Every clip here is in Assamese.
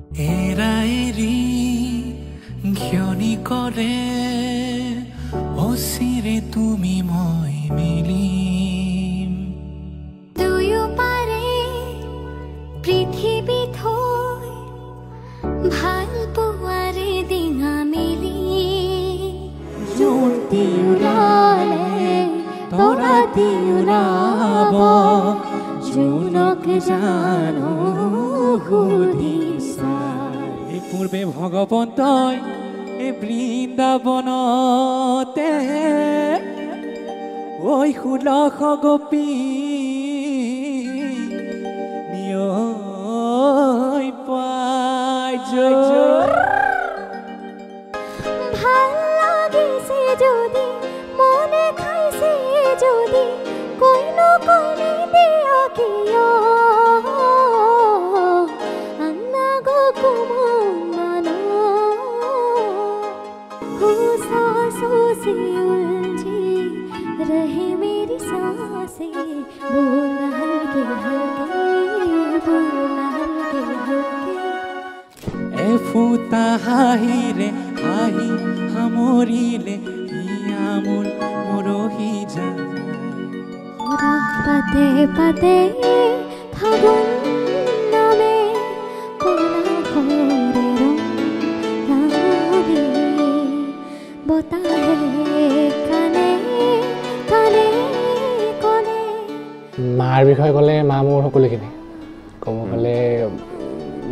এৰা এৰি ঘিয়নি কৰে অচিৰে তুমি মই মিলিম দুয়ো পাৰে পৃথিৱী থৈ ভাল পোৱাৰে ডিঙা মেলি জোনটি উলালে তৰাটি উলাব জোনক জানো সুধিছা এই পূৰ্বে ভগৱন্তই এই বৃন্দাবনতে ঐ 1600 গোপী নিয়ৈ পাই ভাল লাগিছে যদি মনে খাইছে যদি কইনো কইনি দিয়া কিয় আন্না গো কুমুমানো सांसों से उलझी रहे मेरी सांसें बोलना हल्के हल्के बोलना हल्के हल्के এফুটা হাঁহিৰে হাঁহি সামৰিলে ইয়ামোৰ মৰহি যায় পাতে পাতে ফাগুন নামে কলা ঘৰে ৰং ৰাঙলী বতাহে কানে কানে কলে মাৰ বিষয়ে ক'লে মা মোৰ সকলোখিনি ক'ব গ'লে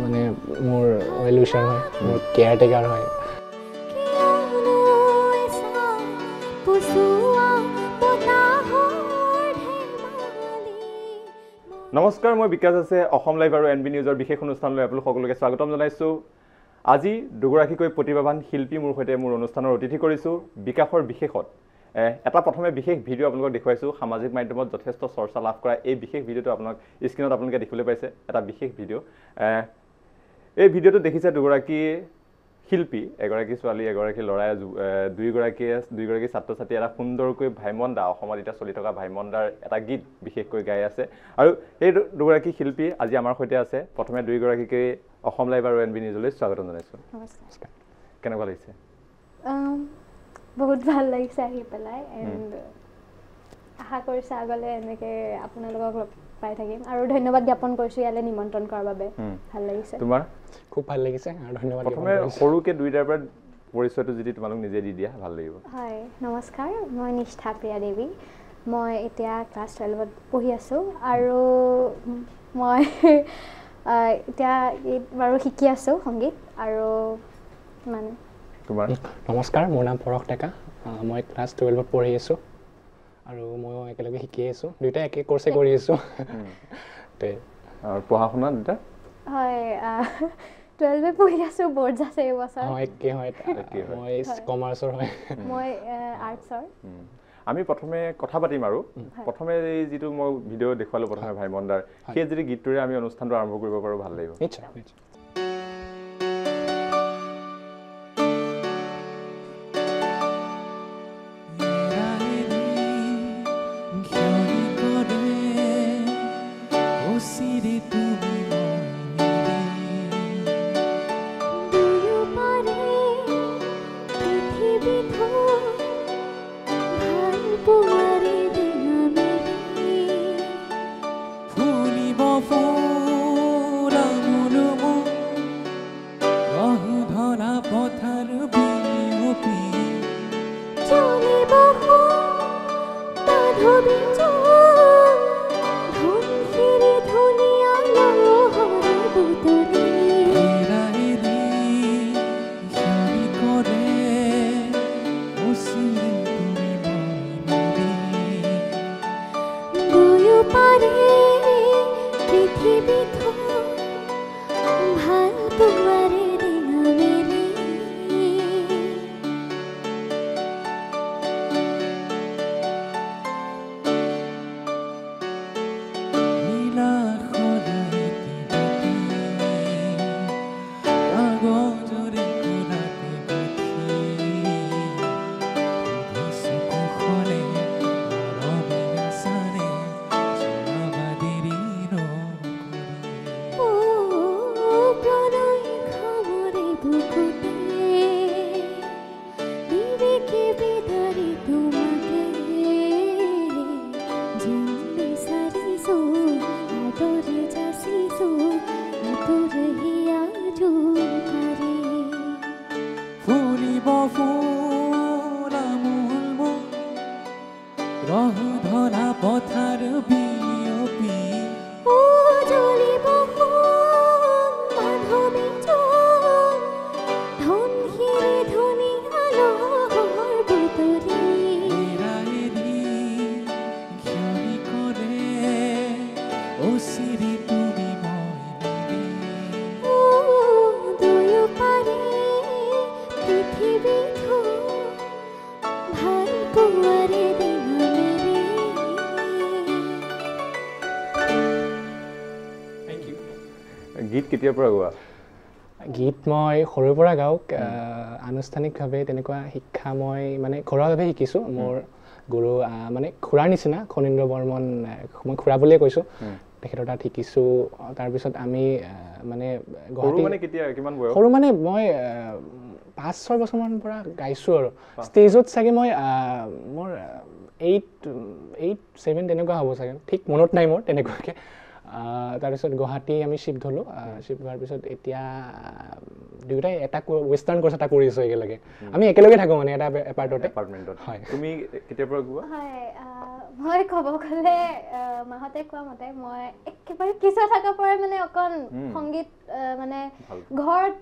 মানে মোৰ ৱেল উইচাৰ হয় মোৰ কেয়াৰ টেকাৰ হয় কিয়নো এচা পুচুৱা বতাহৰ ঢেমালি নমস্কাৰ মই বিকাশ আছে অসম লাইভ আৰু এনবি নিউজৰ বিশেষ অনুষ্ঠানলৈ আপোনালোক সকলোকে স্বাগতম জনাইছোঁ আজি দুগৰাকীকৈ প্ৰতিভাৱান শিল্পী মোৰ সৈতে মোৰ অনুষ্ঠানৰ অতিথি কৰিছোঁ বিকাশৰ বিশেষত এটা প্ৰথমে বিশেষ ভিডিঅ' আপোনালোকক দেখুৱাইছোঁ সামাজিক মাধ্যমত যথেষ্ট চৰ্চা লাভ কৰা এই বিশেষ ভিডিঅ'টো আপোনাক স্ক্ৰীনত আপোনালোকে দেখিবলৈ পাইছে এটা বিশেষ ভিডিঅ' এই ভিডিঅ'টো দেখিছে দুগৰাকী শিল্পী এগৰাকী ছোৱালী এগৰাকী ল'ৰাই দুইগৰাকী ছাত্ৰ ছাত্ৰী এটা সুন্দৰকৈ ভাইমন্দা অসমত এতিয়া চলি থকা ভাইমন্দাৰ এটা গীত বিশেষকৈ গাই আছে আৰু এই দুগৰাকী শিল্পী আজি আমাৰ সৈতে আছে প্ৰথমে দুইগৰাকীকে অসম লাইভ আৰু এনবি নিউজলৈ স্বাগতম জনাইছোঁ নমস্কাৰ কেনেকুৱা লাগিছে বহুত ভাল লাগিছে আহি পেলাই এণ্ড আশা কৰিছোঁ আগলৈ এনেকৈ আপোনালোকক লগ পাই থাকিম আৰু ধন্যবাদ জ্ঞাপন কৰিছোঁ ইয়ালৈ নিমন্ত্ৰণ কৰাৰ বাবে ভাল লাগিছে তোমাৰ খুব ভাল লাগিছে আৰু ধন্যবাদ প্ৰথমে সৰুকৈ দুইটাৰ পৰা পৰিচয়টো যদি তোমালোক নিজে দি দিয়া ভাল লাগিব হয় নমস্কাৰ মই নিষ্ঠা প্ৰিয়া দেৱী মই এতিয়া ক্লাছ 12ত পঢ়ি আছোঁ আৰু মই এতিয়া বাৰু শিকি আছোঁ সংগীত আৰু মানে তোমাৰ নমস্কাৰ মোৰ নাম পৰশ ডেকা মই ক্লাছ 12ত পঢ়ি আছোঁ আৰু ময়ো একেলগে শিকি আছোঁ দুয়োটাই একে কৰ্চে কৰি আছোঁ আৰু পঢ়া শুনা দুটা হয় 12 পঢ়ি আছোঁ বৰ্ডছ আছে এই বছৰ একে হয় মই কমাৰ্চৰ হয় মই আৰ্টছৰ আমি প্ৰথমে কথা পাতিম আৰু প্ৰথমে এই যিটো মই ভিডিঅ' দেখুৱালোঁ প্ৰথমে ভাইমন্দাৰ সেই যদি গীতটোৰে আমি অনুষ্ঠানটো আৰম্ভ কৰিব পাৰোঁ ভাল লাগিব নিশ্চয় নিশ্চয় দুয়ো পাৰে পৃথিৱী থৈ ভাল পোৱাৰে ডিঙা মেলি ফুলিব ফুলা মুলুমুল বুকুতে বিবেকে বিদাৰি তোমাকে যেন বিচাৰিছো আদৰে যাচিছো আদৰে হিয়া জোকাৰে ফুলিব ফুলামূল ৰহ ধৰা পথাৰ বিয়পি জ্বলিব মাধৱী ধন হিৰে ধনী আলোহৰ বুটলি এৰি ঘিয়ৰি কৰে অচিৰি তুমি মই দুয়ো পাৰে পৃথিৱী ভাল পোৱাৰে দিনা মেৰে গীত কেতিয়াৰ পৰা গোৱা গীত মই সৰুৰ পৰা গাওঁ আনুষ্ঠানিকভাৱে তেনেকুৱা শিক্ষা মই মানে ঘৰুৱাভাৱে শিকিছোঁ মোৰ গুৰু মানে খুৰাৰ নিচিনা খনীন্দ্ৰ বৰ্মন মই খুৰা বুলিয়ে কৈছোঁ তেখেতৰ তাত শিকিছোঁ তাৰপিছত আমি মানে সৰু মানে মই 5-6 বছৰমানৰ পৰা গাইছোঁ আৰু ষ্টেজত চাগে মই মোৰ 8-7 তেনেকুৱা হ'ব চাগে ঠিক মনত নাই মোৰ তেনেকুৱাকৈ তাৰপিছত গুৱাহাটী আমি শ্বিফ্ট হ'লোঁ শ্বিফ্ট হোৱাৰ পিছত এতিয়া দুয়োটাই এটা ৱেষ্টাৰ্ণ কোৰ্ছ এটা কৰি আছোঁ একেলগে আমি একেলগে থাকোঁ মানে এটা এপাৰ্টমেণ্টত হয় তুমি কেতিয়াৰ পৰা গোৱা হয় মই ক'ব গ'লে মাহঁতে কোৱা মতে মই একেবাৰে পিছত থকাৰ পৰাই মানে অকণ সংগীত মানে ঘৰত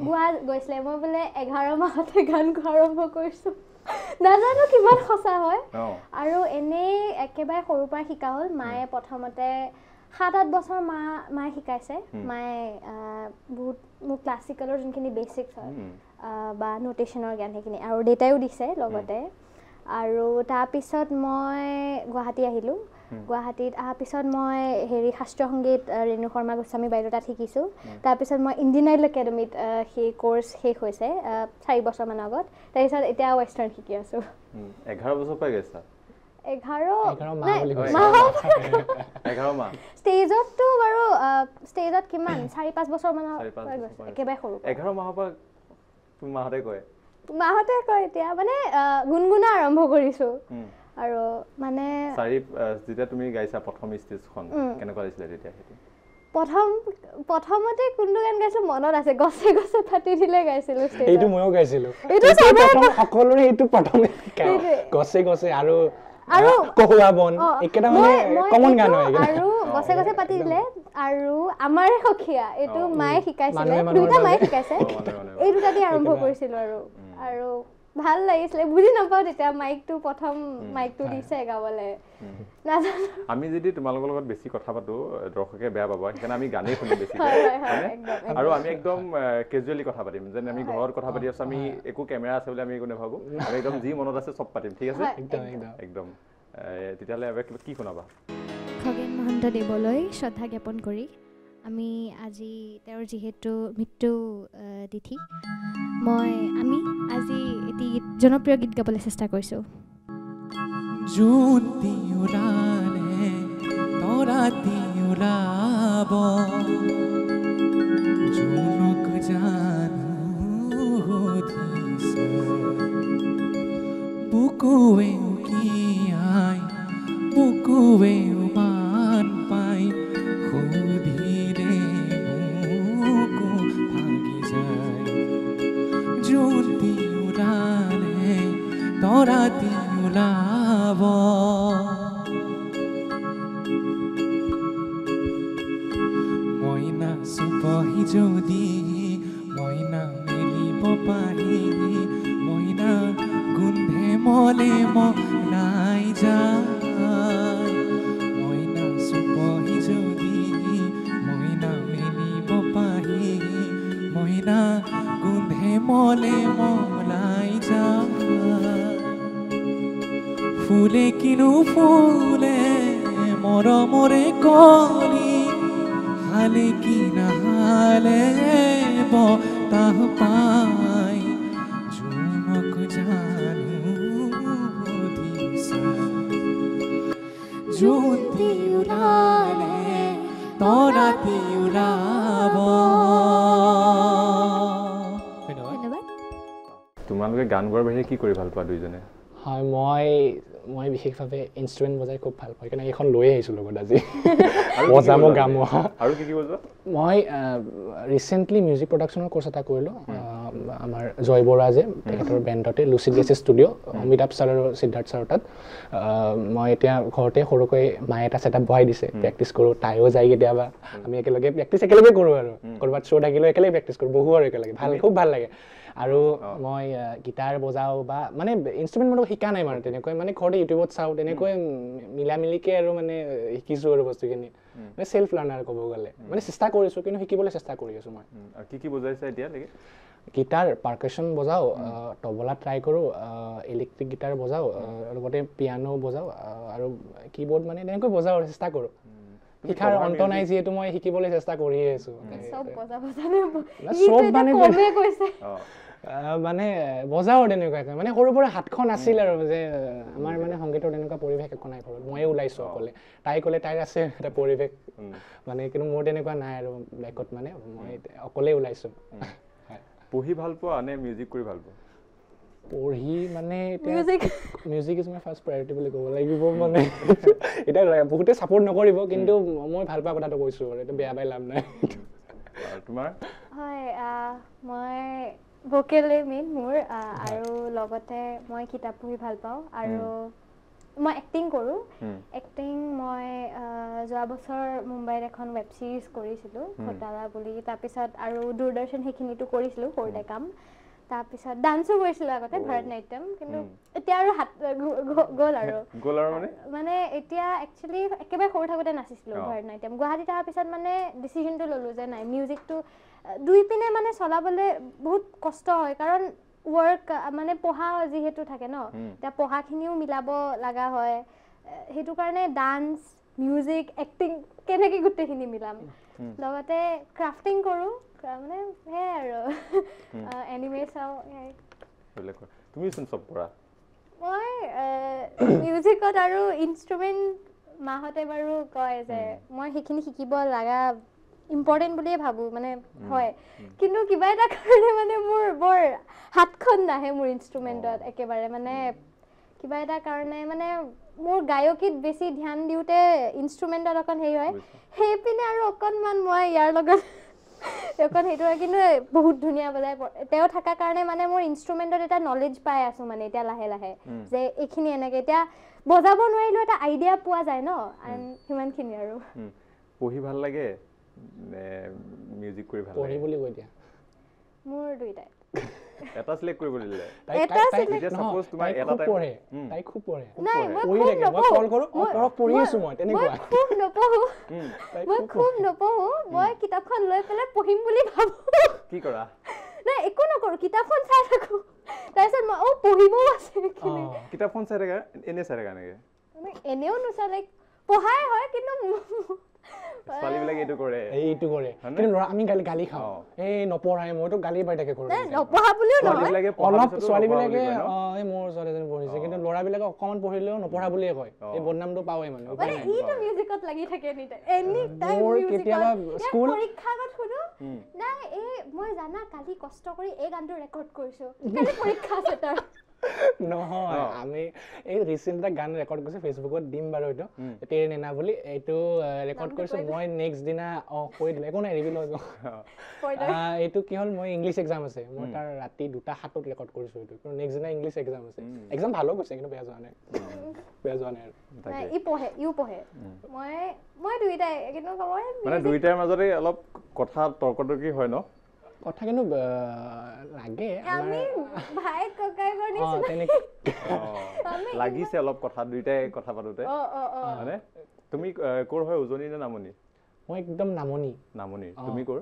গোৱা গৈছিলে মই বোলে 11 মাহতে গান গোৱা আৰম্ভ কৰিছোঁ নাজানো কিমান সঁচা হয় আৰু এনেই একেবাৰে সৰুৰ পৰা শিকা হ'ল মায়ে প্ৰথমতে 7-8 বছৰ মায়ে শিকাইছে মায়ে বহুত মোক ক্লাছিকেলৰ যোনখিনি বেচিক্স হয় বা নোটেশ্যনৰ জ্ঞান সেইখিনি আৰু দেউতাইও দিছে লগতে আৰু তাৰপিছত মই গুৱাহাটী আহিলোঁ গুৱাহাটীত অহাৰ পিছত মই শাস্ত্ৰীয় সংগীত ৰেণু শৰ্মা গোস্বামী বাইদেউ তাত শিকিছোঁ তাৰপিছত মই ইণ্ডিয়ান আইডল একাডেমীত সেই কোৰ্ছ শেষ হৈছে 4 বছৰমান আগত তাৰপিছত এতিয়া ৱেষ্টাৰ্ণ শিকি আছোঁ 11 বছৰ পৰা গাইছা 11 মাহ ষ্টেজততো বাৰু ষ্টেজত কিমান 4-5 বছৰমান একেবাৰে সৰু 11 মাহৰ পৰা তুমি মাহঁতে কয় এতিয়া মানে গুণগুণা আৰম্ভ কৰিছোঁ আৰু মানে যেতিয়া তুমি গাইছা প্ৰথম ষ্টেজখন কেনেকুৱা লাগিছিলে তেতিয়া প্ৰথমতে কোনটো গান গাইছিলোঁ মনত আছে গছে গছে পাতি দিলে গাইছিলোঁ ষ্টেজত এইটো ময়ো গাইছিলোঁ সকলোৰে এইটো প্ৰথমে গছে গছে আৰু কহুৱা বন একেটা মানে কমন গান হয় আৰু গছে গছে পাতি দিলে আৰু আমাৰে সখীয়া এইটো মায়ে শিকাইছিলে দুটা মায়ে শিকাইছে এই দুটা দি আৰম্ভ কৰিছিলোঁ আৰু ভাল লাগিছিলে বুজি নাপাওঁ তেতিয়া প্ৰথম মাইকটো দিছে গাবলৈ নাজানো আমি যদি তোমালোকৰ লগত বেছি কথা পাতো দৰ্শকে বেয়া পাব সেইকাৰণে আমি গানেই শুনি বেছি আৰু আমি একদম কেজুৱেলি কথা পাতিম যেন আমি ঘৰত কথা পাতি আছো আমি একো কেমেৰা আছে বুলি আমি একো নাভাবো আমি একদম যি মনত আছে চব পাতিম ঠিক আছে একদম তেতিয়াহ'লে কি শুনাবা খগেন মহন্ত দেৱলৈ শ্ৰদ্ধা জ্ঞাপন কৰি আমি আজি তেওঁৰ যিহেতু মৃত্যু তিথি আমি আজি এটি জনপ্ৰিয় গীত গাবলৈ চেষ্টা কৰিছোঁ জোনটি উৰালে তৰাতি উৰাব জোনক জানো সুধিছে বুকুৱে উকিয়াই বুকুৱে উমান পাই সুধিলে বুকু ভাগি যায় জোনটি উৰালে তৰাতি ওলাব মইনা চুপহি যদি মইনা মেলিব পাহি মইনা গোন্ধে মলে মনাই যায় মইনা চুপহি যদি মইনা মেলিব পাহি মইনা গোন্ধে মলে মলাই যায় ফুলে কিনো ফুলে মৰমৰে কলি হালে কি নাহালে বতাহ পাই জোনক জানো সুধিছা জোনটি উৰালে তৰাতি উৰাব তোমালোকে গান গোৱাৰ বাহিৰে কি কৰি ভাল পোৱা দুইজনে হয় মই বিশেষভাৱে ইনষ্ট্ৰুমেণ্ট বজাই খুব ভাল পাওঁ সেইকাৰণে এইখন লৈ আহিছোঁ লগত আজি বজাব গামোৱা আৰু কি বজোৱা মই ৰিচেণ্টলি মিউজিক প্ৰডাকশ্যনৰ কোৰ্চ এটা কৰিলোঁ আমাৰ জয় বৰা যে তেখেতৰ বেণ্ডতে লুচিড গেছে ষ্টুডিঅ' অমিতাভ ছাৰ আৰু সিদ্ধাৰ্থ ছাৰৰ তাত মই এতিয়া ঘৰতে সৰুকৈ মায়ে এটা ছেটআপ বহাই দিছে প্ৰেক্টিছ কৰোঁ তাইও যায় কেতিয়াবা আমি একেলগে প্ৰেক্টিছ একেলগে কৰোঁ আৰু ক'ৰবাত শ্ব' থাকিলেও একেলগে প্ৰেক্টিছ কৰোঁ বহু আৰু একেলগে খুব ভাল লাগে আৰু মই গিটাৰ বজাওঁ বা মানে ইনষ্ট্ৰুমেণ্ট মই শিকা নাই মানে তেনেকৈ মানে ঘৰতে ইউটিউবত চাওঁ তেনেকৈ মিলা মিলিকৈ আৰু মানে শিকিছোঁ আৰু বস্তুখিনি মানে চেল্ফ লাৰ্ণাৰ ক'ব গ'লে মানে চেষ্টা কৰিছোঁ কিন্তু শিকিবলৈ চেষ্টা কৰি আছোঁ মই কি বজাইছা এতিয়ালৈকে গিটাৰ পাৰ্কাশ্যন বজাওঁ তবলা ট্ৰাই কৰোঁ ইলেক্ট্ৰিক গিটাৰ বজাওঁ লগতে পিয়ানো বজাওঁ আৰু কীবৰ্ড মানে তেনেকৈ বজাওঁ আৰু চেষ্টা কৰোঁ শিকাৰ অন্ত নাই যিহেতু মই শিকিবলৈ চেষ্টা কৰিয়ে আছোঁ মানে বজাওঁ তেনেকুৱাকৈ মানে সৰুৰ পৰা হাতখন আছিল আৰু যে আমাৰ মানে সংগীতৰ তেনেকুৱা পৰিৱেশ একো নাই ঘৰত ময়ে ওলাইছোঁ অকলে তাই ক'লে তাইৰ আছে এটা পৰিৱেশ মানে কিন্তু মোৰ তেনেকুৱা নাই আৰু বেকত মানে মই অকলেই ওলাইছোঁ পঢ়ি ভাল পোৱা নে মিউজিক কৰি ভাল পোৱা পঢ়ি মানে music is my first priority বুলি ক'ব লাগিব মানে এতিয়া বহুতে ছাপোৰ্ট নকৰিব কিন্তু মই ভাল পোৱা কথাটো কৈছোঁ আৰু এইটো বেয়া পাই লাভ নাই তোমাৰ হয় মই ভোকেলেই মেইন মোৰ আৰু লগতে মই কিতাপ পঢ়ি ভাল পাওঁ আৰু মই এক্টিং কৰোঁ এক্টিং মই যোৱা বছৰ মুম্বাইত এখন ৱেব ছিৰিজ কৰিছিলোঁ ঘোটালা বুলি তাৰপিছত আৰু দূৰদৰ্শন সেইখিনিতো কৰিছিলোঁ সৰুতে কাম তাৰপিছত ডান্সো কৰিছিলোঁ আগতে ভাৰতনাট্যম কিন্তু এতিয়া আৰু গ'ল আৰু মানে এতিয়া একচুৱেলি একেবাৰে সৰু থাকোঁতে নাচিছিলোঁ ভাৰতনাট্যম গুৱাহাটীত অহাৰ পিছত মানে ডিচিশ্যনটো ল'লোঁ যে নাই মিউজিকটো দুই পিনে মানে চলাবলৈ বহুত কষ্ট হয় কাৰণ ৱৰ্ক মানে পঢ়া যিহেতু থাকে ন এতিয়া পঢ়াখিনিও মিলাব লগা হয় সেইটো কাৰণে ডান্স মিউজিক এক্টিং কেনেকৈ গোটেইখিনি মিলাম লগতে ক্ৰাফটিং কৰোঁ মানে সেয়াই আৰু এনিমে চাওঁ তুমিচোন চব কৰা মই মিউজিকত আৰু ইনষ্ট্ৰুমেণ্ট মাহঁতে বাৰু কয় যে মই সেইখিনি শিকিব লগা ইম্পৰ্টেণ্ট বুলিয়ে ভাবোঁ মানে হয় কিন্তু কিবা এটা কাৰণে মানে মোৰ বৰ হাতখন নাহে মোৰ ইনষ্ট্ৰুমেণ্টত একেবাৰে মানে কিবা এটা কাৰণে মানে মোৰ গায়কীত বেছি ধ্যান দিওঁতে ইনষ্ট্ৰুমেণ্টত অকণ হেৰি হয় সেইপিনে আৰু অকণমান মই ইয়াৰ লগত অকণ সেইটো হয় কিন্তু বহুত ধুনীয়া বজাই তেওঁ থকাৰ কাৰণে মানে মোৰ ইনষ্ট্ৰুমেণ্টত এটা নলেজ পাই আছোঁ মানে এতিয়া লাহে লাহে যে এইখিনি এনেকৈ এতিয়া বজাব নোৱাৰিলেও এটা আইডিয়া পোৱা যায় ন সিমানখিনি আৰু পঢ়ি ভাল লাগে মিউজিক কৰি ভাল লাগে পঢ়ি বুলি কৈ দিয়া মোৰ দুইটাই এটা সিলেক্ট কৰিব দিলে এটা এতিয়া সাপোজ তোমাৰ এটা টাইম পঢ়ে তাই খুব পঢ়ে নাই মই পঢ়ি থাকে মই কল কৰোঁ পঢ়ক পঢ়ি আছোঁ মই তেনেকুৱা খুব নপঢ়োঁ মই কিতাপখন লৈ পেলাই পঢ়িম বুলি ভাবোঁ কি কৰা নাই একো নকৰোঁ কিতাপখন চাই থাকোঁ তাৰপিছত মই পঢ়িবও আছে কিতাপখন চাই থাকা এনে চাই থাকা নেকি এনেও নোচালে পঢ়াই হয় কিন্তু ছোৱালীবিলাকে এইটো কৰে কিন্তু আমি গালি খাওঁ এই নপঢ়াই মইতো গালি পাই থাকে ঘৰত নপঢ়া বুলিও নহয় অলপ ছোৱালীবিলাকে এই মোৰ ছোৱালীজনী পঢ়িছে কিন্তু ল'ৰাবিলাকে অকণমান পঢ়িলেও নপঢ়া বুলিয়ে কয় এই বদনামটো পাওঁৱে মানে ইটো মিউজিকত লাগি থাকে এনি টাইম কেতিয়াবা স্কুল পৰীক্ষাত শুনো নাই এই মই জানা কালি কষ্ট কৰি এই গানটো ৰেকৰ্ড কৰিছোঁ কালি পৰীক্ষা আছে তাৰ নহয় আমি এই ৰিচেণ্ট এটা গান ৰেকৰ্ড কৰিছোঁ ফেচবুকত দিম বাৰু এইটো তেৰে নেনা বুলি এইটো ৰেকৰ্ড কৰিছোঁ মই নেক্সট দিনা কৈ দিলোঁ একো নাই ৰিভিল হৈ গ'ল এইটো কি হ'ল মই ইংলিছ এক্সাম আছে মই তাৰ ৰাতি 2:07 ৰেকৰ্ড কৰিছোঁ এইটো কিন্তু নেক্সট দিনা ইংলিছ এক্সাম আছে এক্সাম ভালো গৈছে কিন্তু বেয়া যোৱা নাই আৰু পঢ়ে মই দুইটাই কিন্তু মানে দুইটাৰ মাজতে অলপ কথা তৰ্কতৰ্কি হয় ন কথা কিন্তু লাগে লাগিছে অলপ কথা দুইটাই কথা পাতোতে মানে তুমি ক'ৰ হয় উজনি নে নামনি মই একদম নামনি তুমি ক'ৰ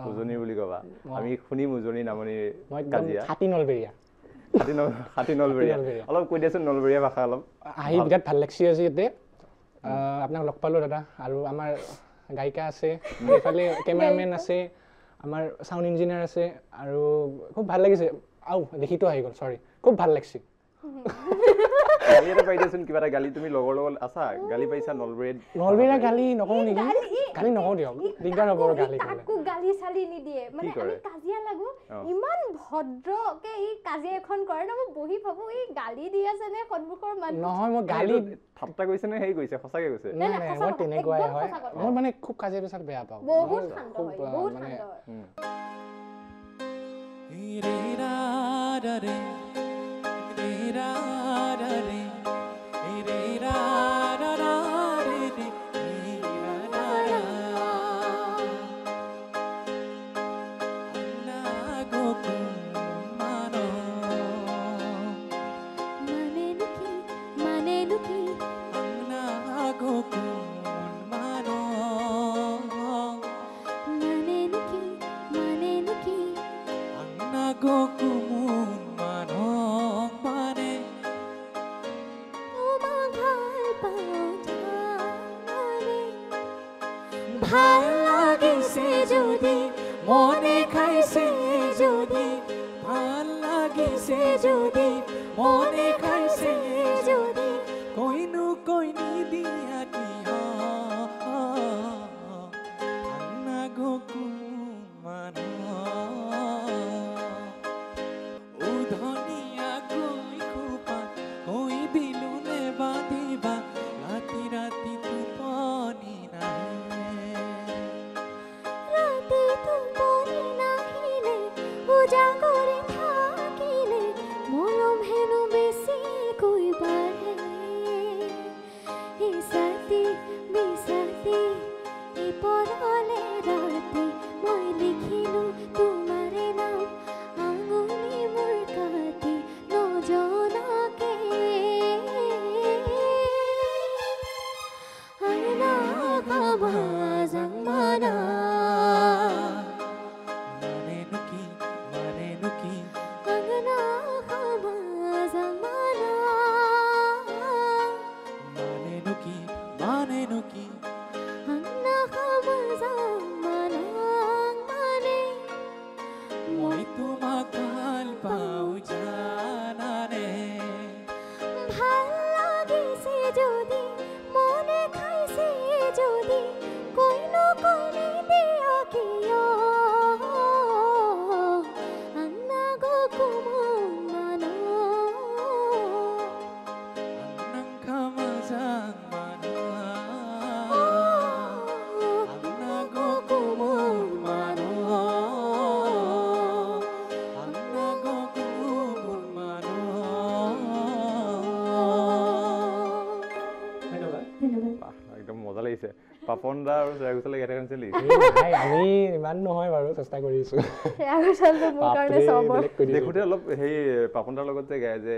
উজনি বুলি ক'বা আমি শুনিম উজনি নামনি কাজিয়া হাতী নলবেৰীয়া অলপ কৈ দিয়াচোন নলবেৰীয়া ভাষা অলপ আহি বিৰাট ভাল লাগিছে আজি ইয়াতে আপোনাক লগ পালোঁ দাদা আৰু আমাৰ গায়িকা আছে এইফালে কেমেৰামেন আছে আমাৰ সাউণ্ড ইঞ্জিনিয়াৰ আছে আৰু খুব ভাল লাগিছে দেখি তো আহি গ'ল চৰি খুব ভাল লাগিছে গালি এটা পাই দিয়াচোন কিবা এটা গালি তুমি লগৰ লগত আছা গালি পাইছা নলবেৰিয়া গালি নকওঁ নেকি গালি নকওঁ দিয়ক দিগদাৰ হ'ব গালি ক'লে কাকো গালি চালি নিদিয়ে মানে আমি কাজিয়া লাগো ইমান ভদ্ৰকে ই কাজিয়া এখন কৰে ন মই বহি ভাবো ই গালি দি আছে নে সন্মুখৰ মানুহ নহয় মই গালি ঠাট্টা কৈছে নে হেৰি কৈছে সঁচাকে কৈছে নাই মই তেনেকুৱাই হয় মই মানে খুব কাজিয়া পেচাল বেয়া পাওঁ বহুত শান্ত হয় বহুত শান্ত হয় रे रा रा रे रे रा रा रे रे रा रा रा रे रे रा रा रा अन्ना गोकु मानो माने लुकी अन्ना गोकु मानो माने लुकी अन्ना गोकु मानो माने ভাল লাগিছে যদি মনে খাইছে যদি ভাল লাগিছে যদি মনে খাইছে যদি কইনু কইনি দিয়া কিয় আন্না গোকু মানো উধনিয়া কই খোপা কই বিলুনে বাঁধিবা ৰাতি ৰাতি টোপনি নাহে রাতে তুমি নাহিলে উজাগরে থাকিলে মলম হেনো বেশি কই বাড়ে ইসাতি বিসাতি ই পরলে রাতে মই লিখিলো তোমারে নাম আঙুলি মোর কাটি নজনাকে আয়না বাবাজাং মানা মানে নুকি আঙনা বাবাজাং মানা মানে নুকি আঙনা বাবাজাং মানা মানে মই তোমাক ভাল পাওঁ জানানে ভাল লাগিছে যদি মনে খাইছে যদি কইনো কইনি দিয়া কিয় আন্না গোকু মানো annang kamazang mana anna goku mano anna goku mano একদম মজা লাগিছে পাপন দা আৰু শ্ৰেয়া ঘোষালে গাই থাকেন চলি নাই আমি ইমান নহয় বাৰু চেষ্টা কৰিছো শ্ৰেয়া ঘোষালটো মোৰ কাৰণে চবৰ দেখোতে অলপ সেই পাপন দাৰ লগত যে গায় যে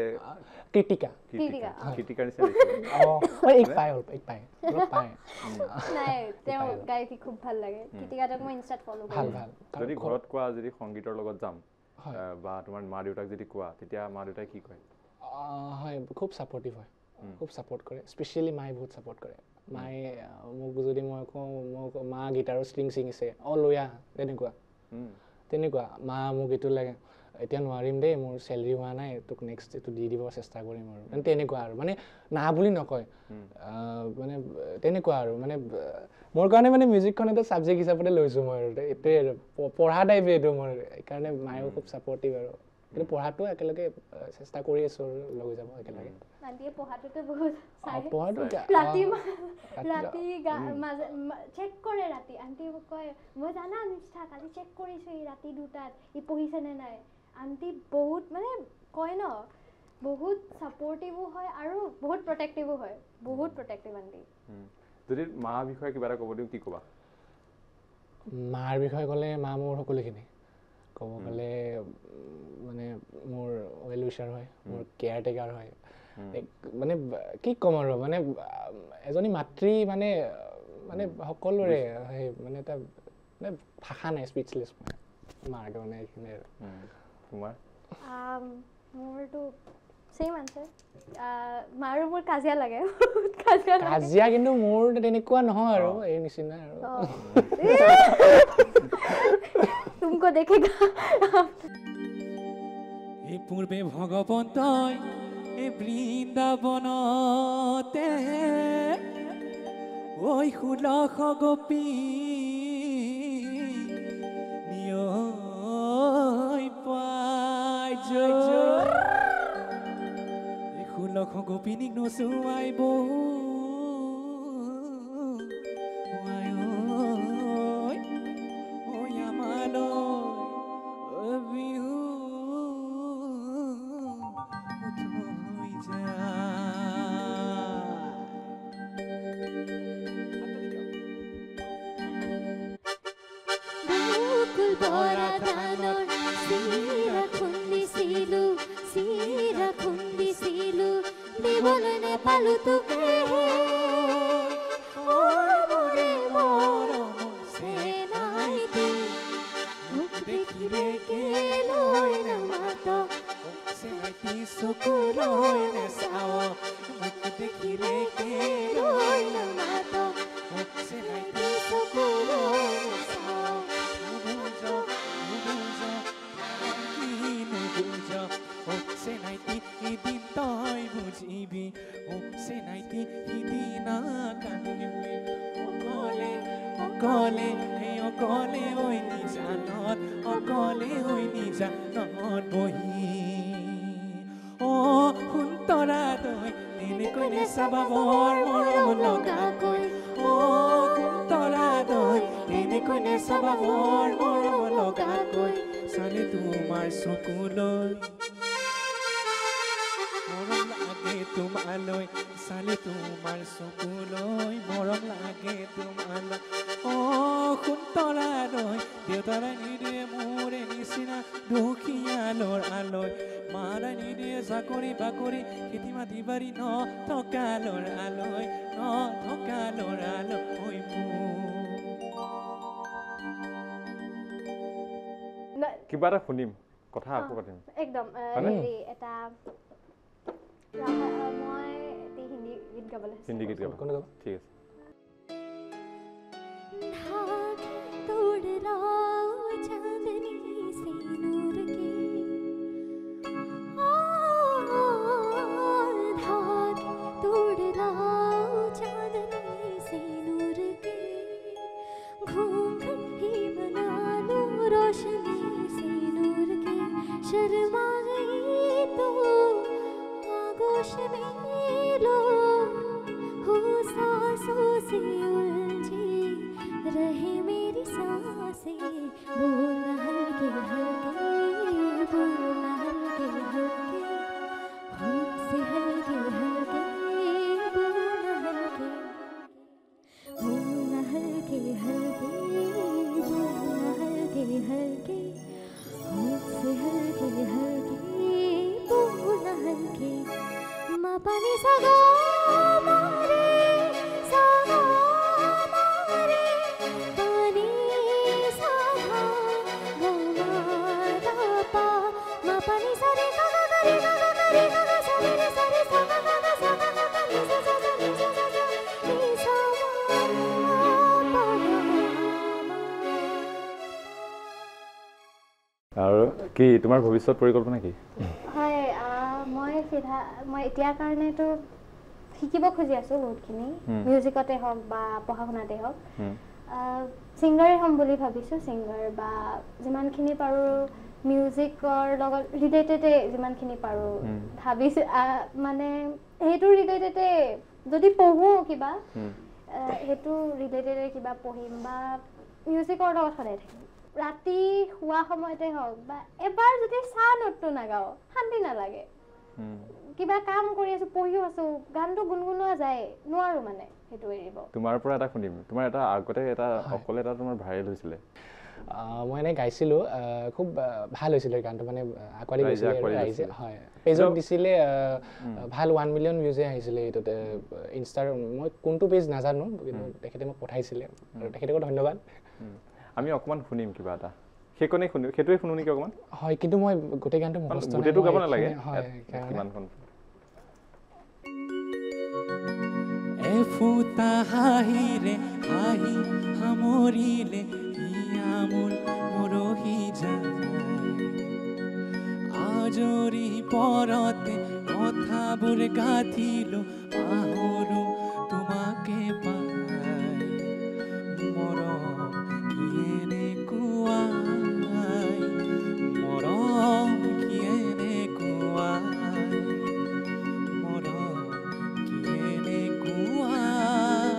কৃতিকা কৃতিকাৰ নিচিনা লাগিছে এক পাই অলপ পাই নাই তেওঁ গাই খুব ভাল লাগে কৃতিকাক মই ইনষ্টাত ফলো ভাল কৰোঁ ভাল যদি ঘৰত কোৱা যদি সংগীতৰ লগত যাম বা তোমাৰ মা দেউতাক যদি কোৱা তেতিয়া মা দেউতাই কি কয় হয় খুব ছাপৰ্টিভ হয় খুব ছাপৰ্ট কৰে স্পেচিয়েলি মায়ে বহুত ছাপৰ্ট কৰে মায়ে মোক যদি মই কওঁ মোক মা গিটাৰৰ ষ্ট্ৰিং ছিঙিছে লৈ আহ তেনেকুৱা মা মোক এইটো লাগে এতিয়া নোৱাৰিম দেই মোৰ চেলেৰি হোৱা নাই তোক নেক্সট এইটো দি দিব চেষ্টা কৰিম আৰু মানে তেনেকুৱা আৰু মানে না বুলি নকয় মানে তেনেকুৱা আৰু মানে মোৰ কাৰণে মানে মিউজিকখন এটা ছাবজেক্ট হিচাপতে লৈছোঁ মই আৰু এইটোৱে আৰু পঢ়া টাইপে এইটো মোৰ সেইকাৰণে মায়েও খুব ছাপৰ্টিভ আৰু কিন্তু পঢ়াটো একেলগে চেষ্টা কৰি আছোঁ আৰু লৈ যাব একেলগে আন্টিয়ে পঢ়াটোতে বহুত পঢ়াটো ৰাতি মাজে চেক কৰে ৰাতি আন্টি কয় মই জানা নিষ্ঠা কালি চেক কৰিছোঁ ই ৰাতি 2টাত ই পঢ়িছেনে নাই আন্টি বহুত মানে কয় ন বহুত ছাপৰ্টিভো হয় আৰু বহুত প্ৰটেক্টিভো হয় বহুত প্ৰটেক্টিভ আন্টি যদি মা বিষয়ে কিবা এটা ক'ব দিওঁ কি ক'বা মাৰ বিষয়ে ক'লে মা মোৰ সকলোখিনি ক'ব গ'লে মানে মোৰ ৱেল উইচাৰ হয় মোৰ কেয়াৰ টেকাৰ হয় মানে কি ক'ম আৰু মানে এজনী মাতৃ মানে মানে সকলোৰে সেই মানে এটা মানে ভাষা নাই স্পীচলেছ মাৰ কাৰণে এইখিনি আৰু তোমাৰ মোৰতো ছেইম আনচাৰ মাৰো মোৰ কাজিয়া লাগে কাজিয়া কিন্তু মোৰ তেনেকুৱা নহয় আৰু এই নিচিনা আৰু তুমকো দেখেগা এই পূর্বে ভগবন্তই এই বৃন্দাবনতে ঐ 16 গোপী নিয়ৈ পাই এই 16 গোপিনীক নচুৱাইব অকলে ঐ নিজানত অকলে ঐ নিজানত বহি সুন্তৰা তই তেনেকৈ নেচাবা বৰ মৰম লগাকৈ সুন্তৰা তই তেনেকৈ নেচাবা বৰ মৰম লগাকৈ চালে তোমাৰ চকুলৈ মৰম লাগে তোমালৈ চালে তোমাৰ চকুলৈ মৰম লাগে তোমালৈ সুন্তৰা তই দেউতাৰাই নিদিয়ে মোৰে নিচিনা দুখীয়ালৰ আলৈ মাৰাই নিদিয়ে চাকৰি বাকৰি খেতি মাটি বাৰী নথকা ল'ৰালৈ নথকা ল'ৰালৈ কিবা এটা শুনিম কথা আকৌ পাতিম একদম হেৰি এটা মই হিন্দী গীত গাবলৈ হিন্দী গীত গাব ঠিক আছে शर्मा गई तो आगोश में लो हो सांसों से उलझी रहे मेरी सांसें बोलना हल्के हल्के बोलना हल्के हल्के हमसे हल्के हल्के बोलना हल्के हल्के हल्के बोलना हल्के हल्के हमसे हल्के हल्के बोलना हल्के माँ पानी सगा मारे सगा मारे पानी सगा गवारा पा माँ पानी सारे सगा करे सगा करे सगा सारे रे सारे सगा सगा सगा सगा नी सा सा सा नी सा सा सा नी सा আৰু কি তোমাৰ ভৱিষ্যত পৰিকল্পনা কি হয় মই এতিয়াৰ কাৰণেতো শিকিব খুজি আছোঁ বহুতখিনি মিউজিকতে হওক বা পঢ়া শুনাতে হওক ছিংগাৰে হ'ম বুলি ভাবিছোঁ ছিংগাৰ বা যিমানখিনি পাৰোঁ মিউজিকৰ লগত ৰিলেটেডে যিমানখিনি পাৰোঁ ভাবিছোঁ মানে সেইটো ৰিলেটেডে যদি পঢ়োঁ কিবা সেইটো ৰিলেটেডে কিবা পঢ়িম বা মিউজিকৰ লগত সদায় থাকিম ৰাতি শোৱা সময়তে হওক বা এবাৰ যদি চাহ নোটটো নাগাওঁ শান্তি নালাগে কিবা কাম কৰি আছোঁ পঢ়িও আছোঁ গানটো গুণগুণোৱা যায় নোৱাৰোঁ মানে সেইটো এৰিব তোমাৰ পৰা এটা শুনিম তোমাৰ এটা আগতে এটা অকলে এটা তোমাৰ ভাইৰেল হৈছিলে মই এনে গাইছিলোঁ খুব ভাল হৈছিলে গানটো মানে আঁকোৱালি গৈছিলে ৰাইজে হয় পেজত দিছিলে ভাল 1 মিলিয়ন ভিউজে আহিছিলে এইটোতে ইনষ্টাৰ মই কোনটো পেজ নাজানো কিন্তু তেখেতে মোক পঠাইছিলে আৰু তেখেতক ধন্যবাদ আমি অকমান শুনিম কিবা এটা সেইকনে শুনি সেইটোৱে শুনো নেকি অকমান হয় কিন্তু মই গোটেই গানটো মুখস্থ নাই গোটেইটো গাব নালাগে হয় কিমানখন এফুটা হাঁহিৰে হাঁহি সামৰিলে হিয়ামোল মৰহি যায় আজৰি পৰতে কথাবোৰ গাঁঠিলো পাহৰো তোমাকে পাই মৰম কিয়েনে কোৱাই মৰম কিয়েনে কোৱাই মৰম কিয়েনে কোৱাই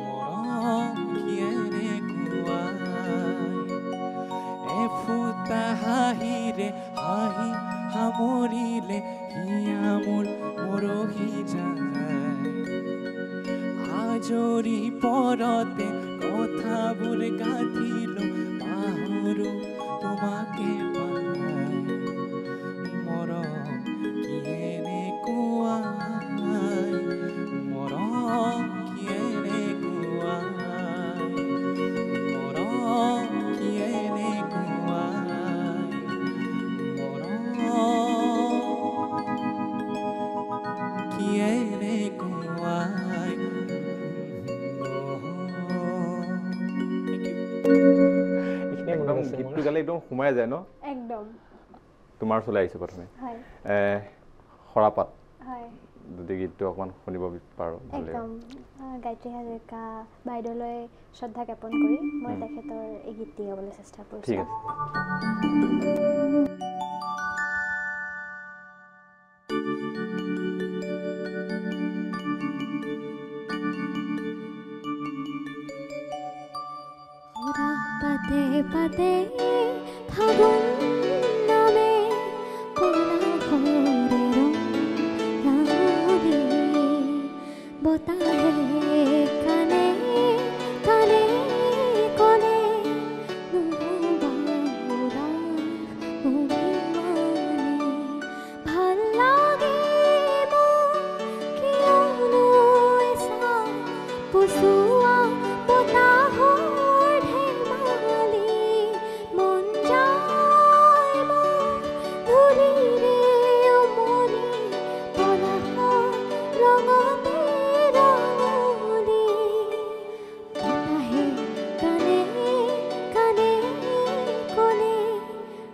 মৰম কিয়েনে কোৱাই এফুটা হাঁহিৰে হাঁহি সামৰিলে হিয়া মোৰ মৰহি যায় আজৰি পৰতে কথাবোৰ গাঁঠিলো পাহৰো তোমাকে পাই মৰম কিয়েনে কোৱাই মৰম কিয়েনে কোৱাই মৰম কিয়েনে কোৱাই মৰম কিয়েনে কোৱাই এইখিনিয়ে মনত একদম আছে মোৰ। গীতটো গালে একদম সোমাই যায় ন একদম তোমাৰ ওচৰলৈ আহিছোঁ প্ৰথমে হয় সৰাপাত হয় যদি গীতটো অকণমান শুনিব পাৰোঁ ভালে একদম গায়ত্ৰী হাজৰিকা বাইদেউলৈ শ্ৰদ্ধা জ্ঞাপন কৰি মই তেখেতৰ এই গীতটি গাবলৈ চেষ্টা ঠিক কৰিছোঁ আছে ওৰা পাতে পাতে ফাগুন নামে কলা কৰে ৰং ৰাঙলি বতাহে কানে কানে কলে নুবাউৰা অভিমানী ভাল লাগে মোৰ কিয়নো এচা পচোৱা বতাহৰ ধেমালি মন যায় মোৰ ধূলিৰে উমলি পলাশৰ ৰঙতে ৰঙলি বতাহে কানে কানে কলে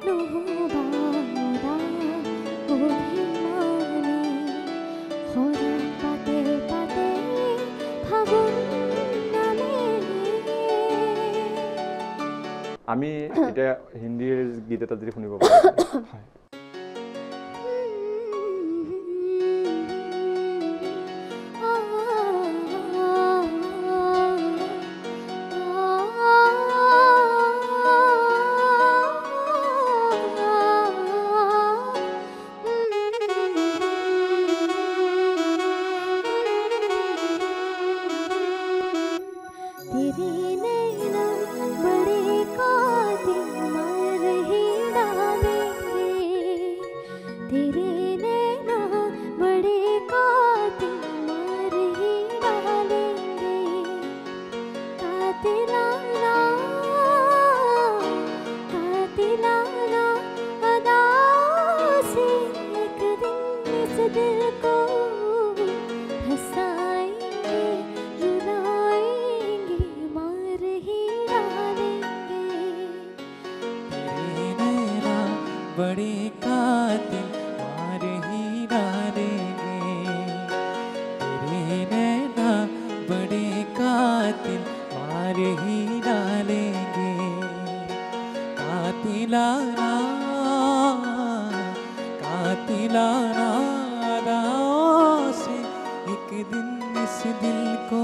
নুবাউৰা অভিমানী সৰা পাতে পাতে ফাগুন নামে আমি এতিয়া হিন্দীৰ গীত এটা যদি শুনিব পাৰোঁ হয় तेरे नैना बड़े कातिल मार ही डालेंगे तेरे नैना बड़े कातिल मार ही डालेंगे कातिलाना कातिलाना अदा से एक दिन इस दिल को हंसाएंगे रुलाएंगे मार ही डालेंगे तेरे नैना बड़े कातिल मार ही डालेंगे तेरे नैना बड़े कातिल मार ही डालेंगे कातिलाना कातिलाना अदाओं से एक दिन इस दिल को